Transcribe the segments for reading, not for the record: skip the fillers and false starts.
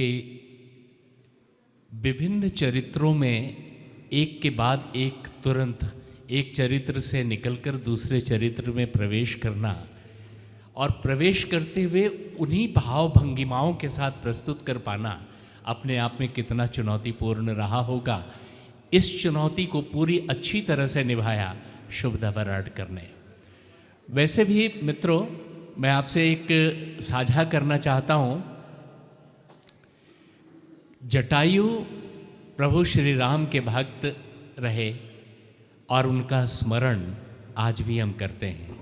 कि विभिन्न चरित्रों में एक के बाद एक तुरंत एक चरित्र से निकलकर दूसरे चरित्र में प्रवेश करना और प्रवेश करते हुए उन्हीं भाव भंगिमाओं के साथ प्रस्तुत कर पाना अपने आप में कितना चुनौतीपूर्ण रहा होगा। इस चुनौती को पूरी अच्छी तरह से निभाया शुभदा वराडकर ने। वैसे भी मित्रों, मैं आपसे एक साझा करना चाहता हूँ। जटायु प्रभु श्री राम के भक्त रहे और उनका स्मरण आज भी हम करते हैं।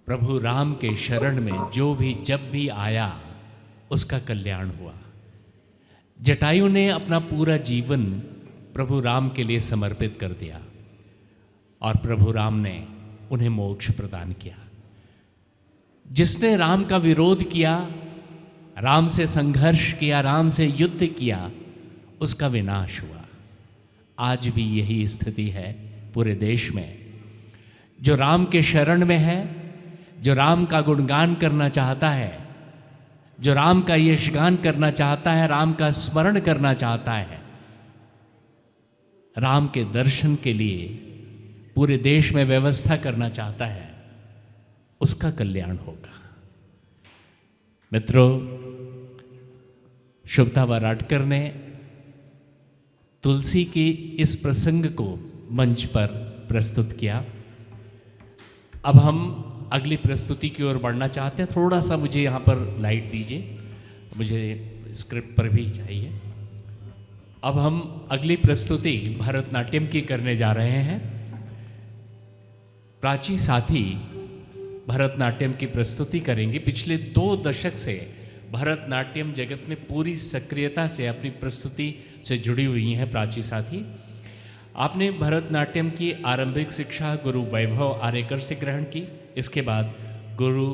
प्रभु राम के शरण में जो भी जब भी आया उसका कल्याण हुआ। जटायु ने अपना पूरा जीवन प्रभु राम के लिए समर्पित कर दिया और प्रभु राम ने उन्हें मोक्ष प्रदान किया। जिसने राम का विरोध किया, राम से संघर्ष किया, राम से युद्ध किया, उसका विनाश हुआ। आज भी यही स्थिति है पूरे देश में। जो राम के शरण में है, जो राम का गुणगान करना चाहता है, जो राम का यशगान करना चाहता है, राम का स्मरण करना चाहता है, राम के दर्शन के लिए पूरे देश में व्यवस्था करना चाहता है, उसका कल्याण होगा। मित्रों, शुभदा वराडकर ने तुलसी की इस प्रसंग को मंच पर प्रस्तुत किया। अब हम अगली प्रस्तुति की ओर बढ़ना चाहते हैं। थोड़ा सा मुझे यहाँ पर लाइट दीजिए, मुझे स्क्रिप्ट पर भी चाहिए। अब हम अगली प्रस्तुति भरतनाट्यम की करने जा रहे हैं। प्राची साथी भरतनाट्यम की प्रस्तुति करेंगी। पिछले 2 दशक से भरतनाट्यम जगत में पूरी सक्रियता से अपनी प्रस्तुति से जुड़ी हुई हैं प्राची साथी। आपने भरतनाट्यम की आरंभिक शिक्षा गुरु वैभव आर्यकर से ग्रहण की। इसके बाद गुरु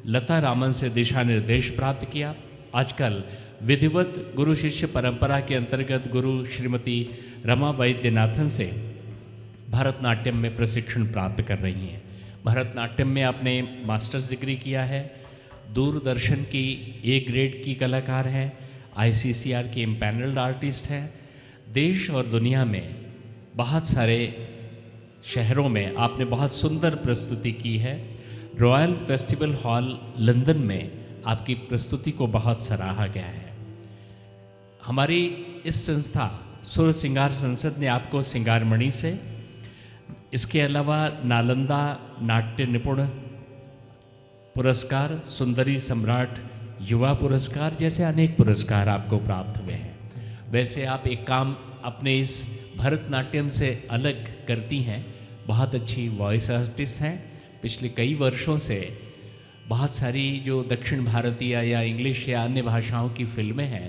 लता रामन से दिशा निर्देश प्राप्त किया। आजकल विधिवत गुरु शिष्य परंपरा के अंतर्गत गुरु श्रीमती रमा वैद्यनाथन से भरतनाट्यम में प्रशिक्षण प्राप्त कर रही हैं। भरतनाट्यम में आपने मास्टर्स डिग्री किया है। दूरदर्शन की A ग्रेड की कलाकार हैं। ICCR की इम्पैनल्ड आर्टिस्ट हैं। देश और दुनिया में बहुत सारे शहरों में आपने बहुत सुंदर प्रस्तुति की है। रॉयल फेस्टिवल हॉल लंदन में आपकी प्रस्तुति को बहुत सराहा गया है। हमारी इस संस्था सुर सिंगार संसद ने आपको सिंगारमणि से, इसके अलावा नालंदा नाट्य निपुण पुरस्कार, सुंदरी सम्राट युवा पुरस्कार जैसे अनेक पुरस्कार आपको प्राप्त हुए हैं। वैसे आप एक काम अपने इस भरतनाट्यम से अलग करती हैं। बहुत अच्छी वॉइस आर्टिस्ट हैं। पिछले कई वर्षों से बहुत सारी जो दक्षिण भारतीय या इंग्लिश या अन्य भाषाओं की फिल्में हैं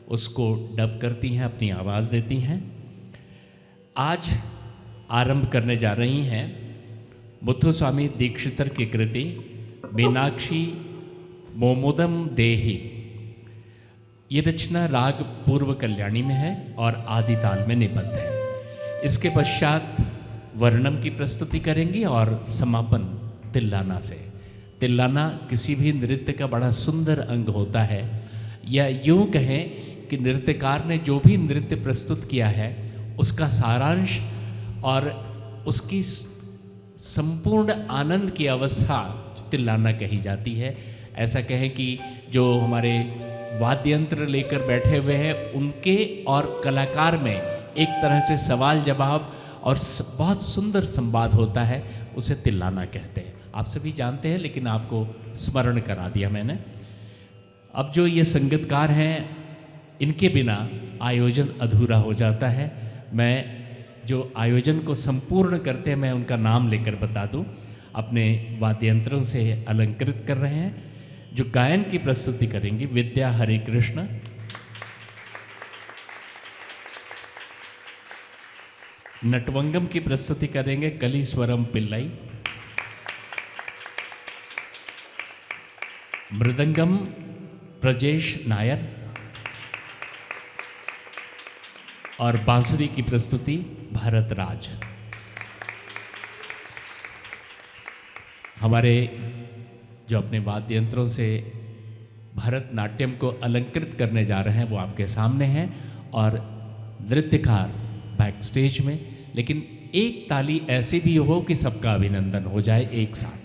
उसको डब करती हैं, अपनी आवाज़ देती हैं। आज आरंभ करने जा रही हैं मुथुस्वामी दीक्षितर की कृति मीनाक्षी मोमोदम देहि। ये रचना राग पूर्व कल्याणी में है और आदि ताल में निबद्ध है। इसके पश्चात वर्णम की प्रस्तुति करेंगी और समापन तिल्लाना से। तिल्लाना किसी भी नृत्य का बड़ा सुंदर अंग होता है, या यूँ कहें कि नृत्यकार ने जो भी नृत्य प्रस्तुत किया है उसका सारांश और उसकी संपूर्ण आनंद की अवस्था तिल्लाना कही जाती है। ऐसा कहें कि जो हमारे वाद्य यंत्र लेकर बैठे हुए हैं उनके और कलाकार में एक तरह से सवाल जवाब और बहुत सुंदर संवाद होता है, उसे तिल्लाना कहते हैं। आप सभी जानते हैं, लेकिन आपको स्मरण करा दिया मैंने। अब जो ये संगीतकार हैं, इनके बिना आयोजन अधूरा हो जाता है। मैं जो आयोजन को संपूर्ण करते हैं मैं उनका नाम लेकर बता दूं। अपने वाद्य यंत्रों से अलंकृत कर रहे हैं। जो गायन की प्रस्तुति करेंगी विद्या हरे कृष्ण, नटवंगम की प्रस्तुति करेंगे कलीस्वरम पिल्लाई, मृदंगम प्रजेश नायर और बांसुरी की प्रस्तुति भारत राज। हमारे जो अपने वाद्य यंत्रों से भरतनाट्यम को अलंकृत करने जा रहे हैं वो आपके सामने हैं, और नृत्यकार बैक स्टेज में। लेकिन एक ताली ऐसी भी हो कि सबका अभिनंदन हो जाए एक साथ।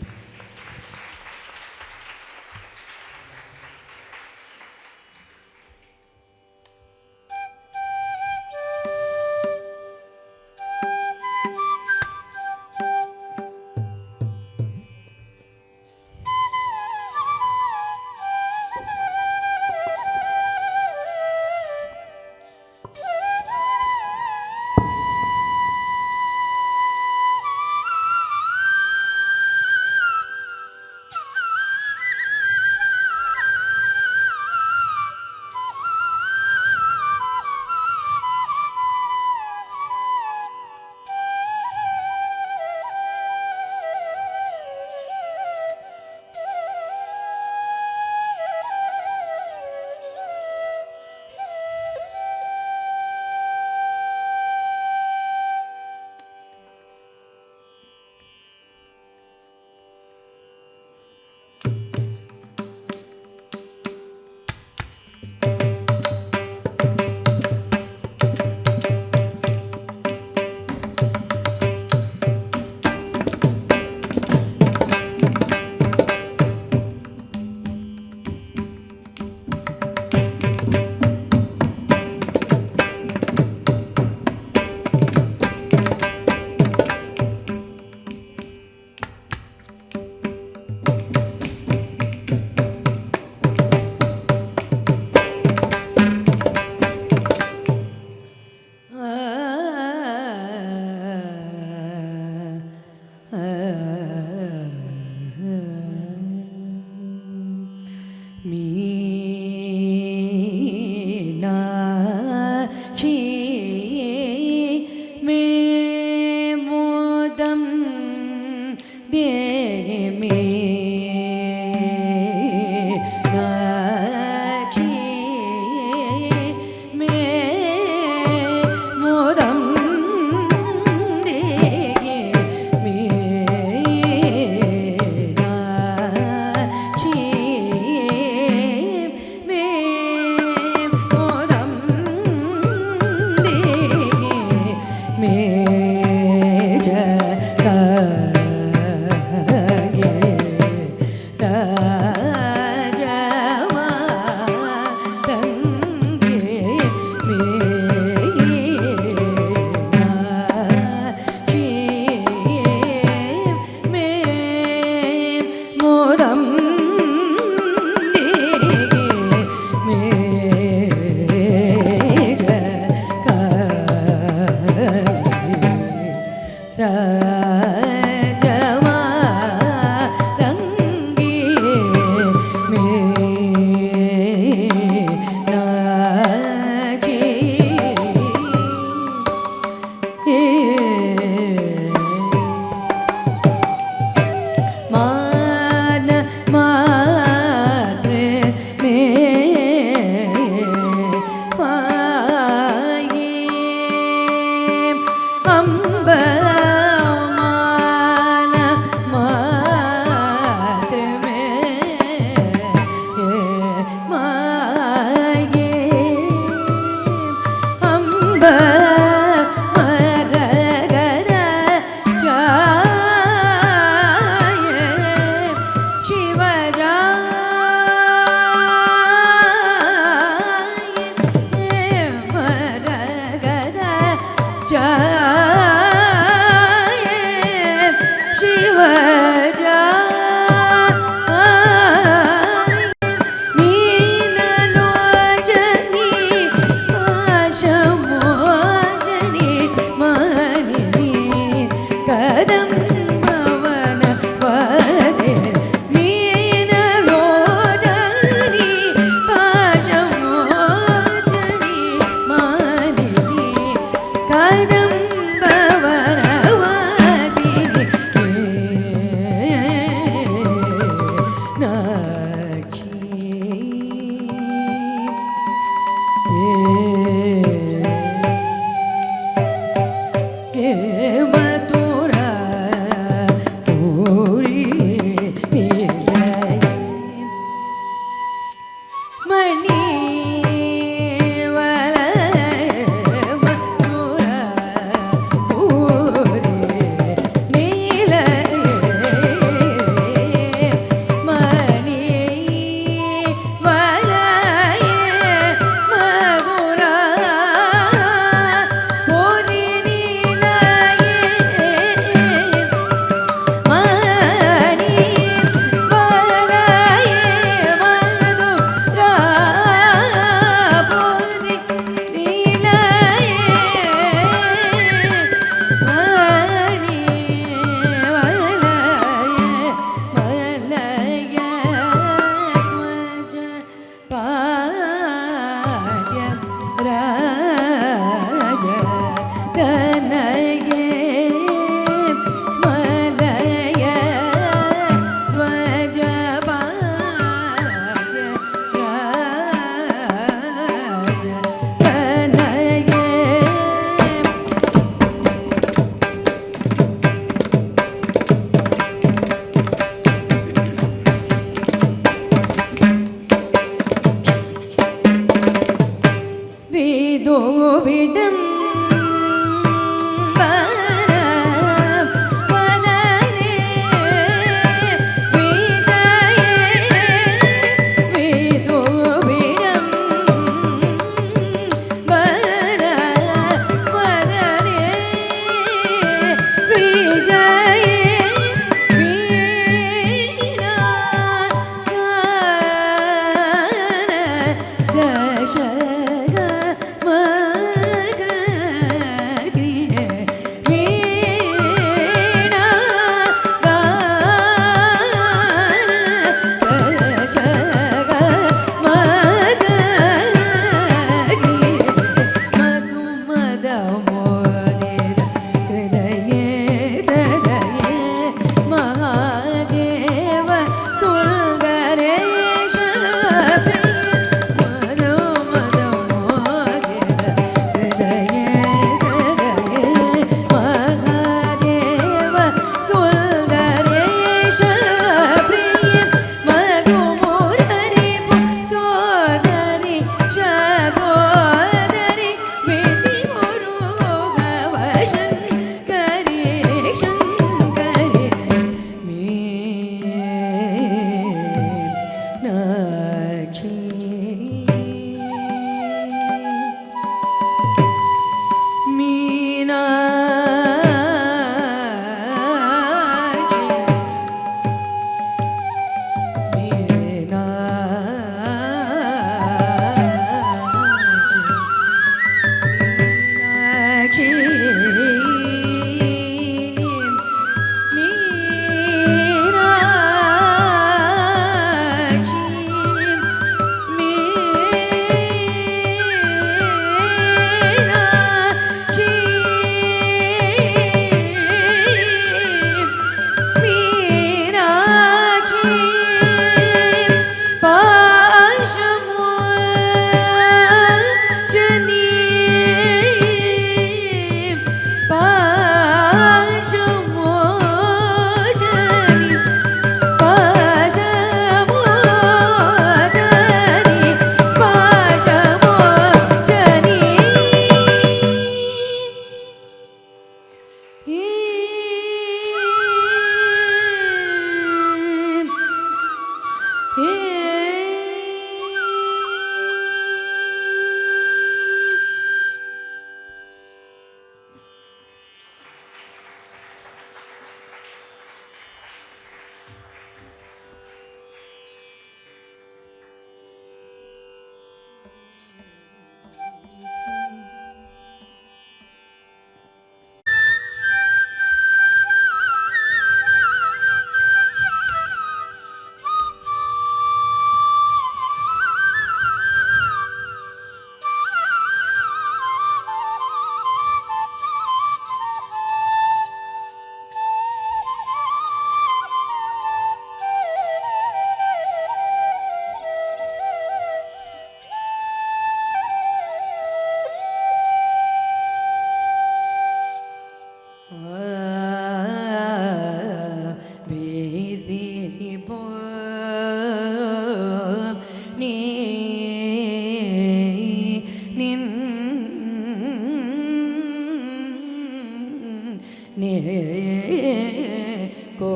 को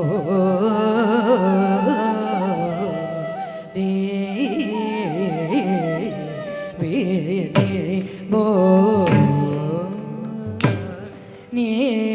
रे वे बो ने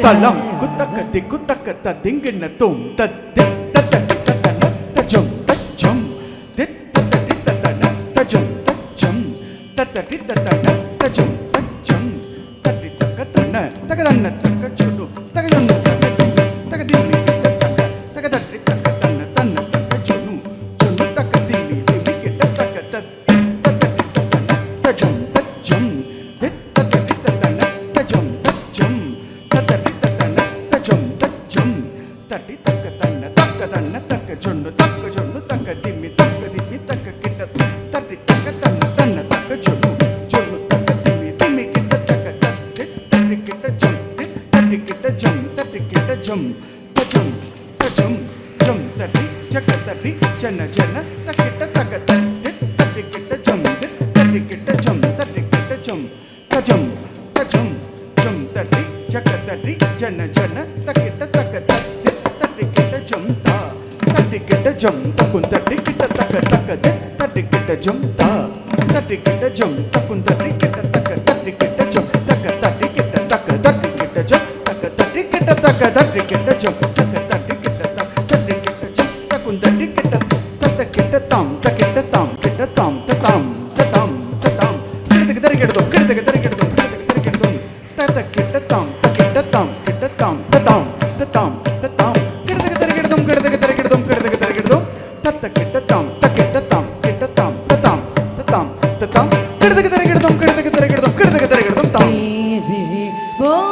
தலம் குத்தக்க திக்குத்தக்க ததிங்கின தும் தத்திக் தத்தடி தத்தன தஜம் தஜம் தித் தத்தடி தத்தன தஜம் தஜம் தத்தடி தத்தன தஜம் தஜம் தட்டி தக்க தன தகதன்ன தக்க சுடு தகஜொன்னு தகதில்லி தக்க தகதட்டி தக்க தன்ன தன்ன தக்க ஜொன்னு ஜொன்னு தக்க தில்லி தில்லி கிட்ட தக்க தத் தத்தடி தத்தன தஜம் தஜம் தித் தத்தடி தத்தன தஜம் தஜம் தத்தடி தத்தன தஜம் தஜம் தட்டி தக்க தன்ன தக்க ஜொன்னு தக்க திம்மி தக்க கிட்ட தட்டி தக்க தன்ன தன்ன தக்க ஜொன்னு ஜொன்னு தக்க திம்மி திம்மி கிட்ட தக்க தட்டி தட்டி கிட்ட ஜம் தட்டி கிட்ட ஜம் தட்டி கிட்ட ஜம் தஜம் தஜம் ஜம் தட்டி ஜக்க தட்டி ஜன ஜன தக்கிட்ட தக்க தட்டி தட்டி கிட்ட ஜம் தட்டி கிட்ட ஜம் தட்டி கிட்ட ஜம் தஜம் தஜம் ஜம் தட்டி ஜக்க தட்டி ஜன ஜன தக்கிட்ட தக்க தட்டி தட்டி கிட்ட ஜம் தா தட்டி கிட்ட ஜம் தக்குன் தட்டி கிட்ட தக்க தக்க தட்டி கிட்ட ஜம் தா தட்டி கிட்ட ஜம் தக்குன் தட்டி கிட்ட தக்க தட்டி கிட்ட ஜம் தக்க தட்டி கிட்ட தக்க தட்டி கிட்ட ஜம் தக்க தட்டி கிட்ட தக்க தட்டி கிட்ட ஜம் தக்க தட்டி கிட்ட தக்க தட்டி கிட்ட ஜம் தக்குன் தட்டி கிட்ட தக்க கிட்ட தாம் தக்கிட்ட தாம் கிட்ட தாம் ததாம் ததாம் ததாம் கிடதுக்கு தரி கிடதும் கிடதுக்கு தரி கிடதும் கிடதுக்கு தரி கிடதும் தக்க கிட்ட தாம் தக்கிட்ட தாம் கிட்ட தாம் ததாம் ததாம் ததாம் கிடதுக்கு தரி கிடதும் கிடதுக்கு தரி கிடதும் கிடதுக்கு தரி கிடதும் தத்த கிட்ட தாம் தக்கிட்ட தாம் கிட்ட தாம் ததாம் ததாம் ததாம் கிடதுக்கு தரி கிடதும் கிடதுக்கு தரி கிடதும் கிடதுக்கு தரி கிடதும் தாம் தேவி போனி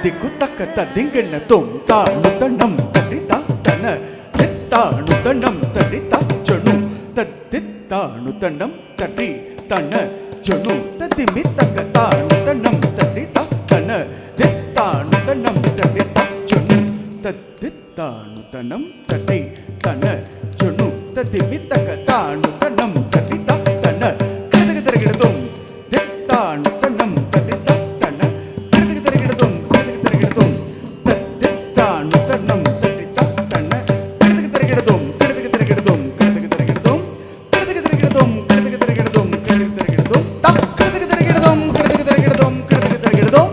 ದಿಕ್ಕು ತಕ್ಕ ದಿಂಗಿಣ ತುಂ ತಾಣುತ ನಂ ತಡಿತ ತನ ದಿತ್ತಾಣುತ ನಂ ತಡಿತ ಚಣು ತದ್ದಿತ್ತಾಣುತ ನಂ ತಡಿ ತನ ಚಣು ತದಿಮಿ ತಕ್ಕ ತಾಣುತ ನಂ ತಡಿತ ತನ ದಿತ್ತಾಣುತ ನಂ ತಡಿತ ಚಣು ತದ್ದಿತ್ತಾಣುತ ನಂ ತಡಿ ತನ ಚಣು ತದಿಮಿ ತಕ್ಕ ತಾಣುತ ನಂ ತಡಿತ ತನ ಗಿಡಗಿಡಗಿಡದುಂ ದಿತ್ತಾಣುತ ನಂ ತಡಿತ ತನ ಗಿಡಗಿಡಗಿಡದುಂ ಗಿಡಗಿಡಗಿಡದುಂ ತದ್ದಿತ್ತಾಣುತ ನಂ ತಡಿತ ತನ ಗಿಡಗಿಡಗಿಡದುಂ ಗಿಡಗಿಡಗಿಡದುಂ ಗಿಡಗಿಡಗಿಡದುಂ ಗಿಡಗಿಡಗಿಡದುಂ ಗಿಡಗಿಡಗಿಡದುಂ ಗಿಡಗಿಡಗಿಡದುಂ ತಕ್ ಗಿಡಗಿಡಗಿಡದುಂ ಗಿಡಗಿಡಗಿಡದುಂ ಗಿಡಗಿಡಗಿಡದುಂ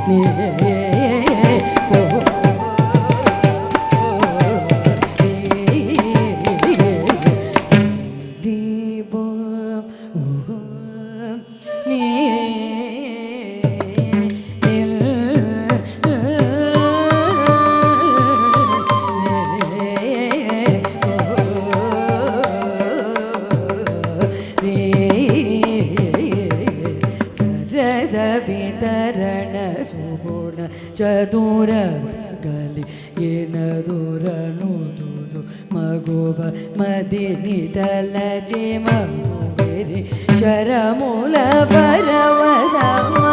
ni ವಿತರಣ ಸುಗುಣ ಚದುರ ಗಲಿ ಏನ ದೂರನು ದೂರು ಮಗುವ ಮದಿನಿತಲ ಜೆ ಮಗುವೆರಿ ಶರಮೂಲ ಪರವಸಮ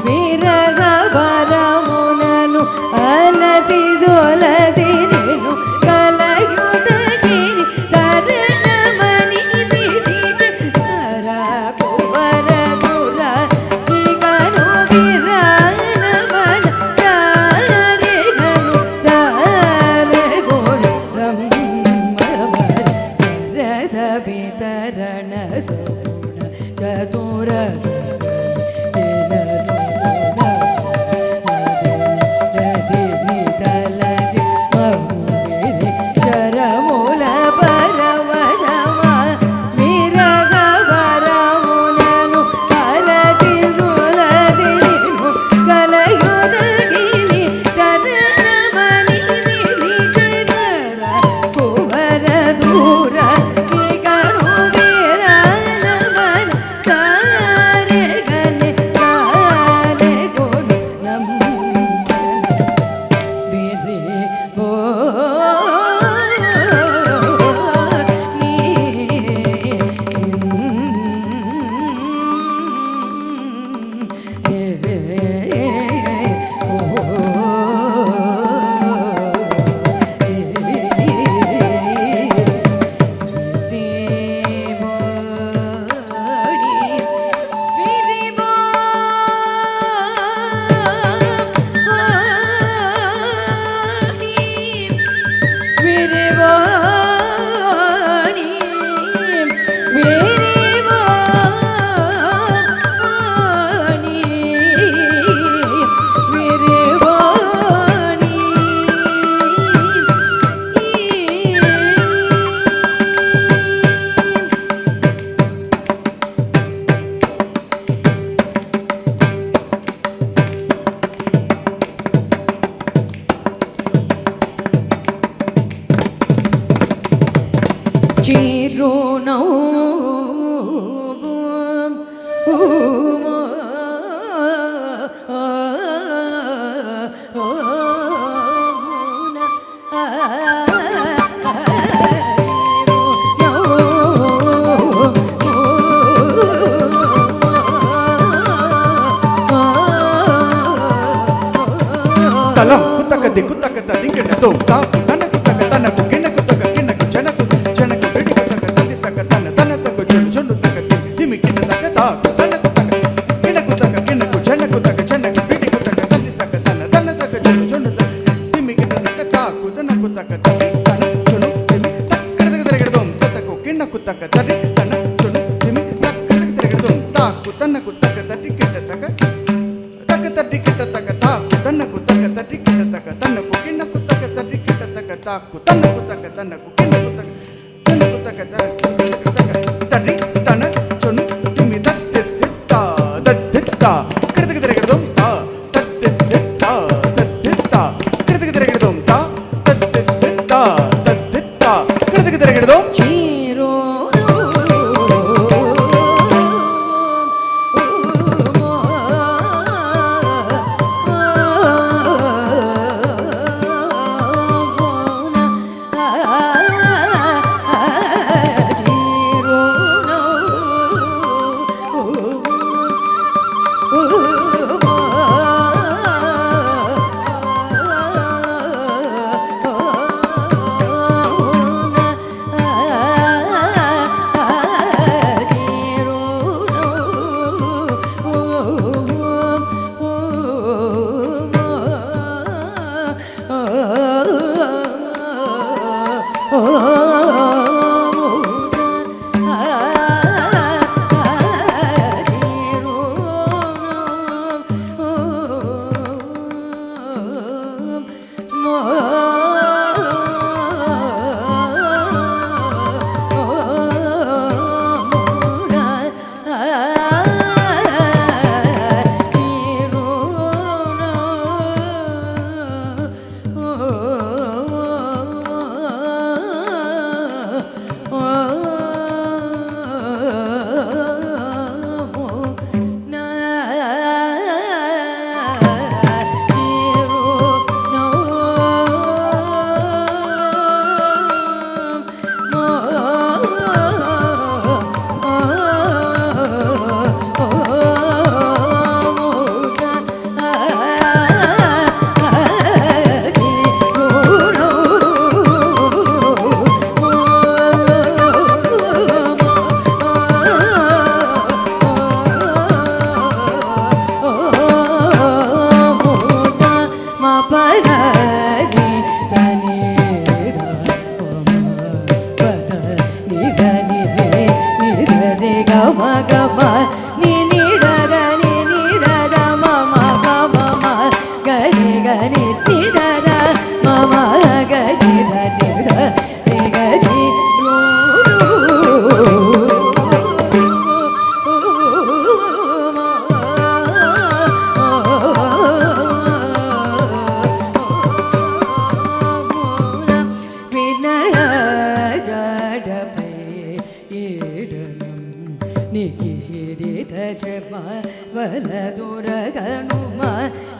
ವಿರಗ ಪರಮುನನು ಅಲಸಿ ಜೋಲದಿರೇನು ಕಲಯುದಗಿರಿ ತರಣ ಮಣಿ ಬಿದಿಜ ಕರ ಕುವರ ಗುರ ಈಗನು ವಿರಾನ ಮನ ತಾರೆ ಗನು ತಾರೆ ಗೋರು ಬ್ರಹ್ಮವರ ರಸ ವಿತರಣ ಸಗುಣ ಚತುರ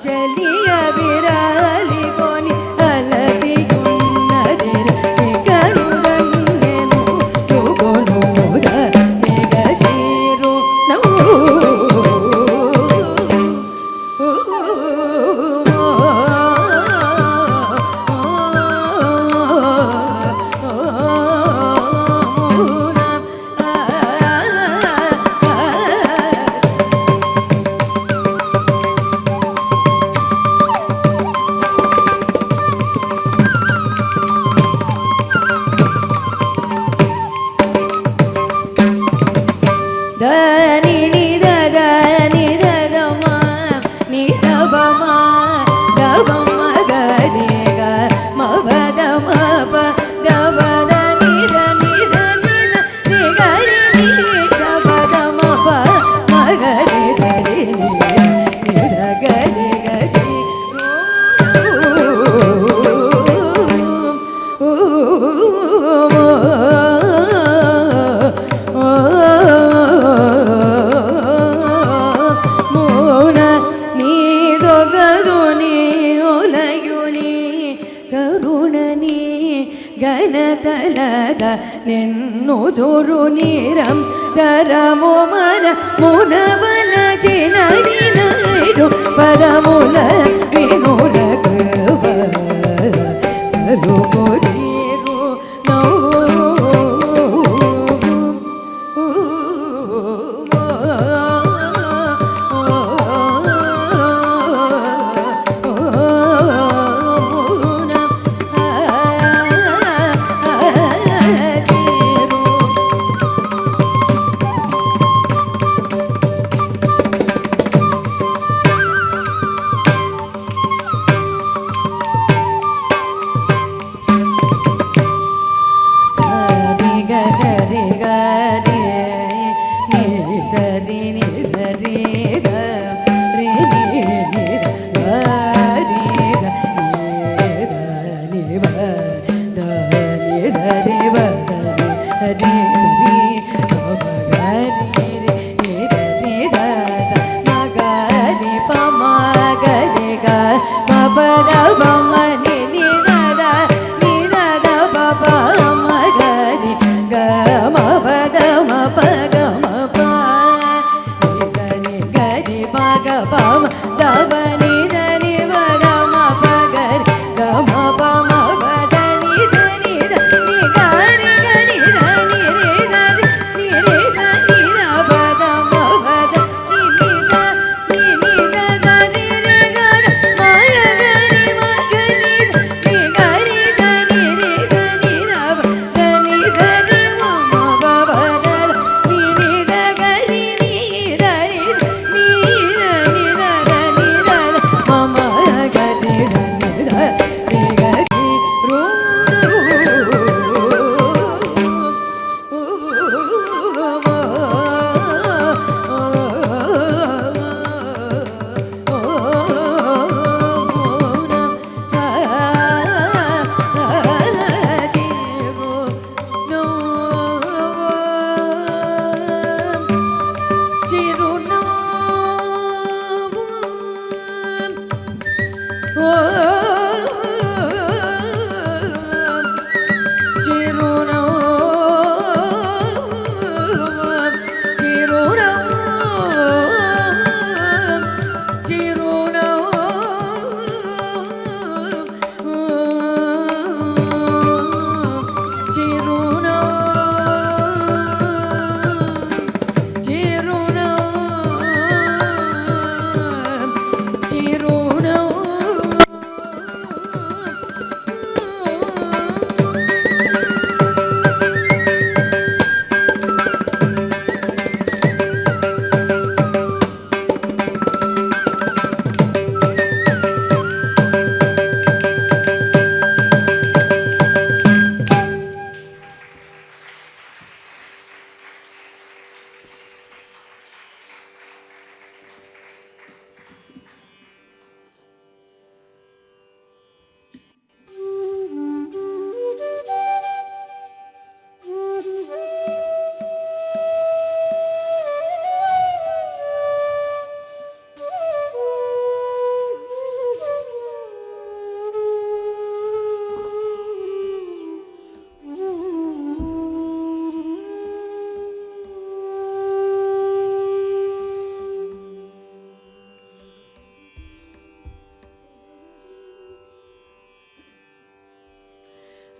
చెలియ విరాలికొని అలసియున్నదిరి కరుణన్నెను యుగొనుముద నిగజీరు దని నిద దని దమ నిద బమ దమ గరి గ మ బద మ ప దవ ద నిద నిద నిద ని గరి ని ద బద మ ప మ గరి గరి ని నిద గరి గరి మూన నీదొగదుని ఒలయుని కరుణని గణతలద నిన్ను జోరు నీరం తరము మన మునవల చినదినైడు పదముల వినుల కృప సరుకు తీరు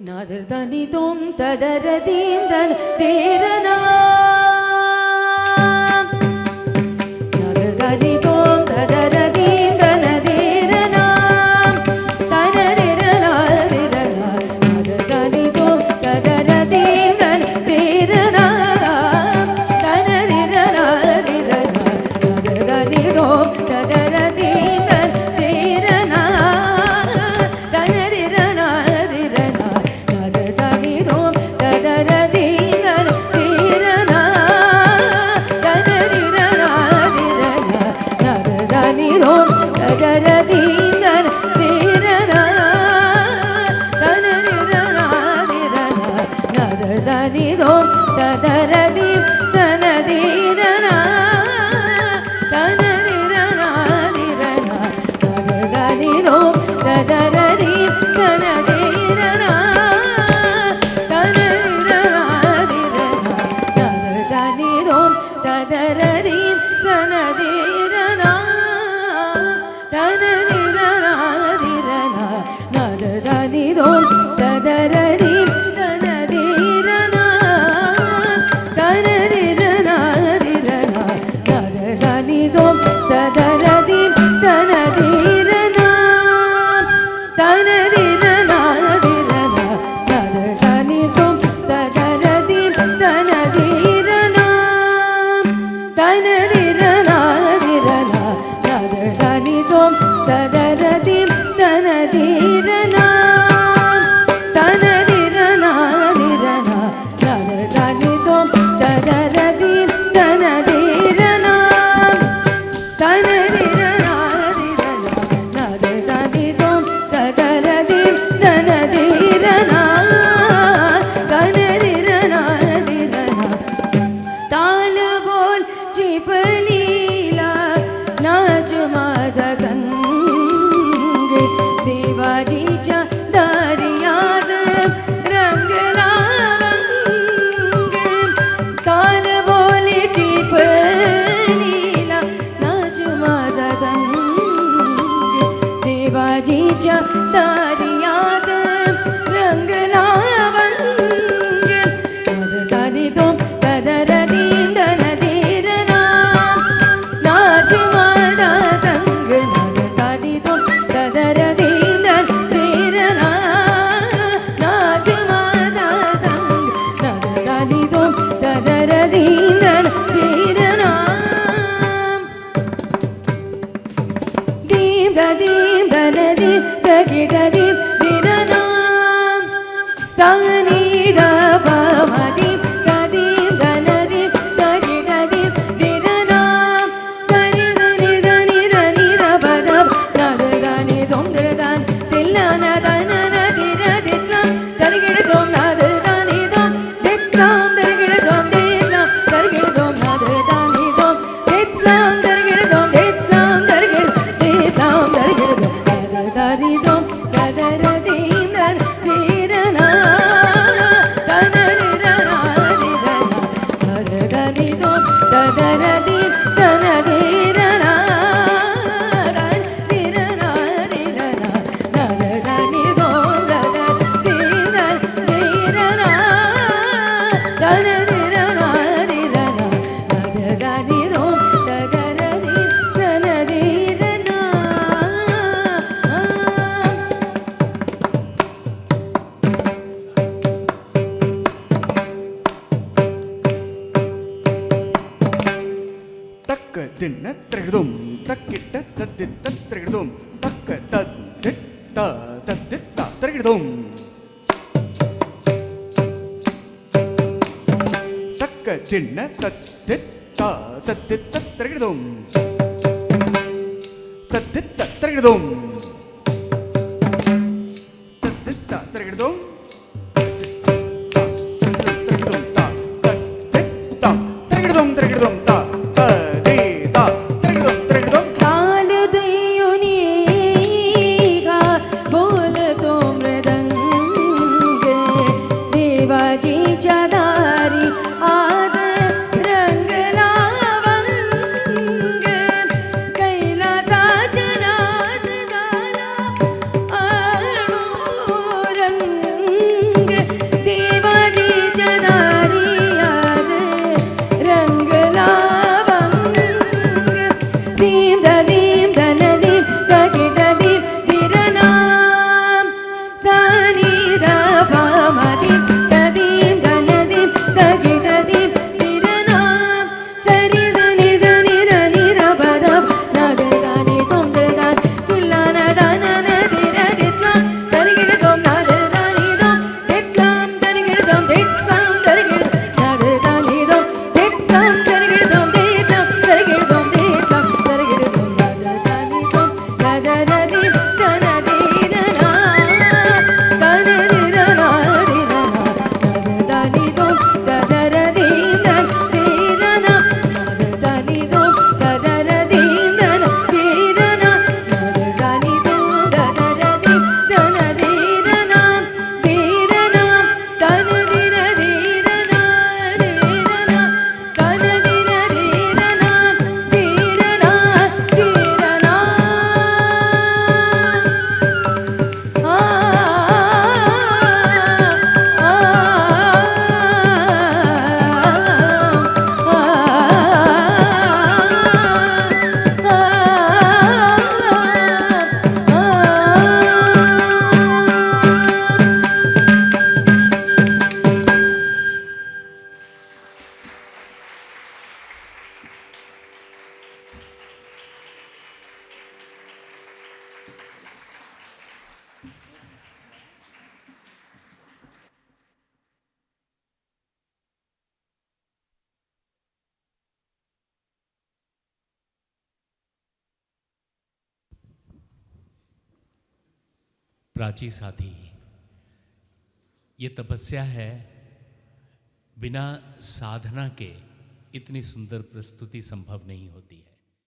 नादर्दनि दों तदरदीं दन देरना नादर्दनि दों तदरदीं दन देरना तदरिरना दिरना नादर्दनि दों तदरदीं दन देरना तदरिरना दिरना नादर्दनि दों तदरदीं दन देरना तदरिरना दिरना नादर्दनि दों तदरदीं दन देरना तदरिरना दिरना नादर्दनि दों तदरदीं दन देरना तदरिरना दिरना नादर्दनि दों तदरदीं दन देरना तदरिरना दिरना नादर्दनि दों तदरदीं दन देरना तदरिरना दिरना नादर्दनि दों तदरदीं दन देरना तदरिरना दिरना नादर्दनि दों तदरदीं दन देरना तदरिरना दिरना नादर्दनि दों तदरदीं दन देरना तदरिरना दिरना नादर्दनि दों तदरदीं दन देरना तदरिरना दिरना नादर्दनि दों तदरदीं दन देरना तदरिरना दिरना नादर्दनि दों तदरदीं दन देरना तदरिरना दिरना नादर्दनि दों तदरदीं दन देरना तदरिरना दिरना ताल बोल चिपलीला नाच माझा संग देवाजीच्या दारियात रंगला रंग ताल बोल चिपलीला नाच माझा संग देवाजीच्या दारियात रंगला रंग नादर्दनि दों तदरदीं दन देरना नाच माझा संग नादर्दनि दों तदरदीं दन देरना नाच माझा संग नादर्दनि दों तदरदीं दन देरना दीं ददीं दनदीं तगिडदीं दिरना सानी दपमदीं ददीं दनदीं तगिडदीं दिरना सनि दनि दनि दनि दपदप नादर्दनि दों दिरदान तिल्लाना दनन दिरदित्लां तरिगिडदों नादर्दनि दों दित्लां तरिगिडदों दित्लां तरिगिडदों नादर्दनि दों दित्लां तरिगिडदों दित्लां तरिगिड दित्लां तरिगिडदों नादर्दनि दों तदरदीं दन देरना तदरिरना दिरना नादर्दनि दों तदरदीं दन देरना तदरिरना दिरना नादर्दनि दों तदरदीं दन देरना तदरिरना दिरना नादर्दनि दों तदरदीं दन देरना ತಕ್ಕ ದಿನ್ನ ತ್ರಿಗದುಂ ತಕ್ಕಿಟ್ಟ ತದ್ದಿತ್ತ ತ್ರಿಗದುಂ ತಕ್ಕ ತದ್ದಿತ್ತ ತದ್ದಿತ್ತ ತ್ರಿಗದುಂ ತಕ್ಕ ದಿನ್ನ ತದ್ದಿತ್ತ ತದ್ದಿತ್ತ ತ್ರಿಗದುಂ ತದ್ದಿತ್ತ ತ್ರಿಗದುಂ ತದ್ದಿತ್ತ ತ್ರಿಗದುಂ ताल दयुनीगा बोल तो मृदंग देवाजीच्या दारी आज रंगला वंग कैलासाच्या नाद प्राची साथी, ये तपस्या है, बिना साधना के इतनी सुंदर प्रस्तुति संभव नहीं होती है।